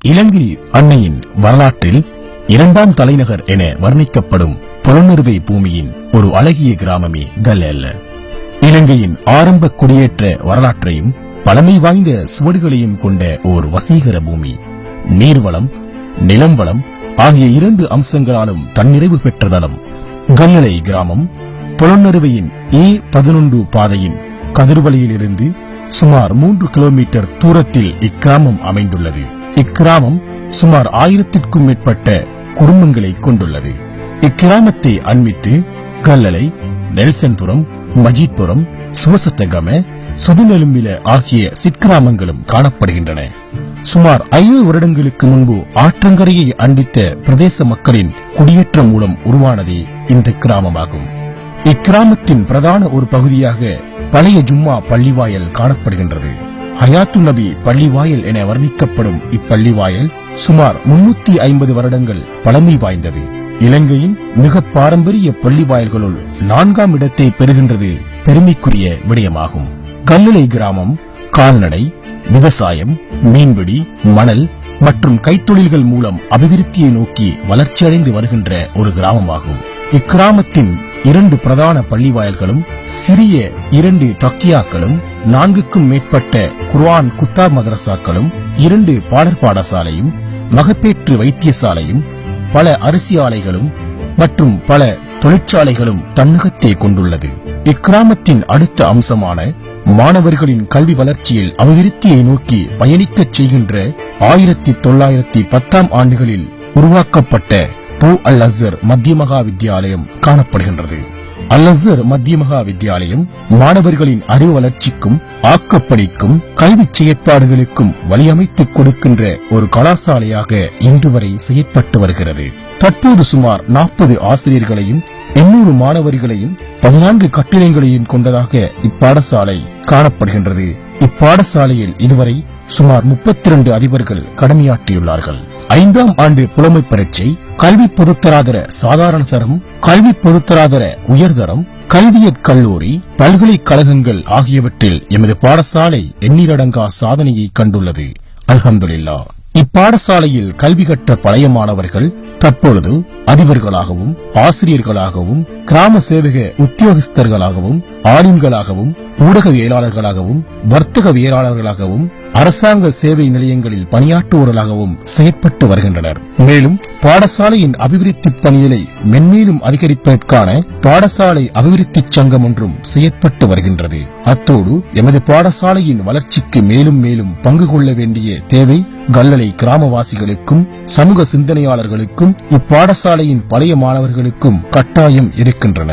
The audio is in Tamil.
இலங்கை அன்னையின் வரலாற்றில் இரண்டாம் தலைநகர் என வர்ணிக்கப்படும் புலனறுவை பூமியின் ஒரு அழகிய கிராமமே கல்லேல்ல. இலங்கையின் ஆரம்ப குடியேற்ற வரலாற்றையும் பழமை வாய்ந்த சுவடுகளையும் கொண்ட ஓர் வசீகர பூமி. நீர்வளம், நிலம் வளம் ஆகிய இரண்டு அம்சங்களாலும் தன்னிறைவு பெற்ற தளம். கல்லளை கிராமம் புலனறுவையின் A11 பாதையின் கதிர்வலையிலிருந்து சுமார் 3 கிலோமீட்டர் தூரத்தில் இக்கிராமம் அமைந்துள்ளது. இக்கிராமம் சுமார் 1000க்கும் மேற்பட்ட குடும்பங்களை கொண்டுள்ளது. இக்கிராமத்தை அண்மித்து கல்லளை, நெல்சன்புரம், மஜீத்புரம், சுவசத்தகம, சுதுநெலும்பில ஆகிய சிற்கிராமங்களும் காணப்படுகின்றன. சுமார் 500 வருடங்களுக்கு முன்பு ஆற்றங்கரையை அண்டித்த பிரதேச மக்களின் குடியேற்றம் மூலம் உருவானதே இந்த கிராமமாகும். இக்கிராமத்தின் பிரதான ஒரு பகுதியாக பழைய ஜும்மா பள்ளிவாயல் காணப்படுகின்றது. ஹயாத்து நபி பள்ளிவாயல் என வர்ணிக்கப்படும் இப்பள்ளிவாயல் சுமார் 350 வருடங்கள் பழமை வாய்ந்தது. இலங்கையின் மிக பாரம்பரிய பள்ளிவாயல்களுள் 4ஆம் இடத்தை பெறுகின்றது பெருமைக்குரிய விடயமாகும். கல்லளை கிராமம் கால்நடை, விவசாயம், மீன்பிடி, மணல் மற்றும் கைத்தொழில்கள் மூலம் அபிவிருத்தியை நோக்கி வளர்ச்சியடைந்து வருகின்ற ஒரு கிராமமாகும். இக்கிராமத்தின் 2 பிரதான பள்ளிவாயல்களும், சிறிய 2 தக்கியாக்களும், 4க்கும் மேற்பட்ட குர்ஆன் குத்தா மதரசாக்களும், 2 பாடற் பாடசாலையும், மகப்பேற்று வைத்தியசாலையும், பல அரிசி ஆலைகளும் மற்றும் பல தொழிற்சாலைகளும் தன்னகத்தே கொண்டுள்ளது. இக்கிராமத்தின் அடுத்த அம்சமான மாணவர்களின் கல்வி வளர்ச்சியில் அபிவிருத்தியை நோக்கி பயணிக்கச் செய்கின்ற 1910ஆம் ஆண்டுகளில் உருவாக்கப்பட்ட பூ அல் அஸ்ஸர் மத்திய மகா வித்தியாலயம் காணப்படுகின்றது. அல் அஸ்ஸர் மத்திய மகா வித்தியாலயம் மாணவர்களின் அறிவு வளர்ச்சிக்கும் ஆக்கப்பணிக்கும் கல்வி செயற்பாடுகளுக்கும் வழியமைத்துக் கொடுக்கின்ற ஒரு கலாசாலையாக இன்று வரை செயற்பட்டு வருகிறது. தற்போது சுமார் 40 ஆசிரியர்களையும் 800 மாணவர்களையும் 14 கட்டிடங்களையும் கொண்டதாக இப்பாடசாலை காணப்படுகின்றது. இப்பாடசாலையில் இதுவரை சுமார் 32 அதிபர்கள் கடமையாற்றியுள்ளார்கள். 5ஆம் ஆண்டு புலமை பரீட்சை, கல்வி பொதுத்தராதர சாதாரண தரம், கல்வி பொதுத்தராதர உயர்தரம், கல்வியற் கல்லூரி, பல்கலைக்கழகங்கள் ஆகியவற்றில் எமது பாடசாலை எண்ணிலடங்கா சாதனையை கண்டுள்ளது. அல்ஹம்துலில்லாஹ். இப்பாடசாலையில் கல்வி கற்ற பழைய மாணவர்கள் தற்பொழுது அதிபர்களாகவும், ஆசிரியர்களாகவும், கிராம சேவக உத்தியோகஸ்தர்களாகவும், ஆலிம்களாகவும், ஊடகவியலாளர்களாகவும், வர்த்தகவியலாளர்களாகவும், அரசாங்க சேவை நிலையங்களில் பணியாற்றுவோர்களாகவும் செயற்பட்டு வருகின்றனர். மேலும் பாடசாலையின் அபிவிருத்தி பணிகளை மென்மேலும் அதிகரிப்பதற்கான பாடசாலை அபிவிருத்தி சங்கம் ஒன்றும் செயற்பட்டு வருகின்றது. அத்தோடு எமது பாடசாலையின் வளர்ச்சிக்கு மேலும் மேலும் பங்கு கொள்ள வேண்டிய தேவை கல்லளை கிராமவாசிகளுக்கும் சமூக சிந்தனையாளர்களுக்கும் இப்பாடசாலையின் பழைய மாணவர்களுக்கும் கட்டாயம் இருக்கின்றன.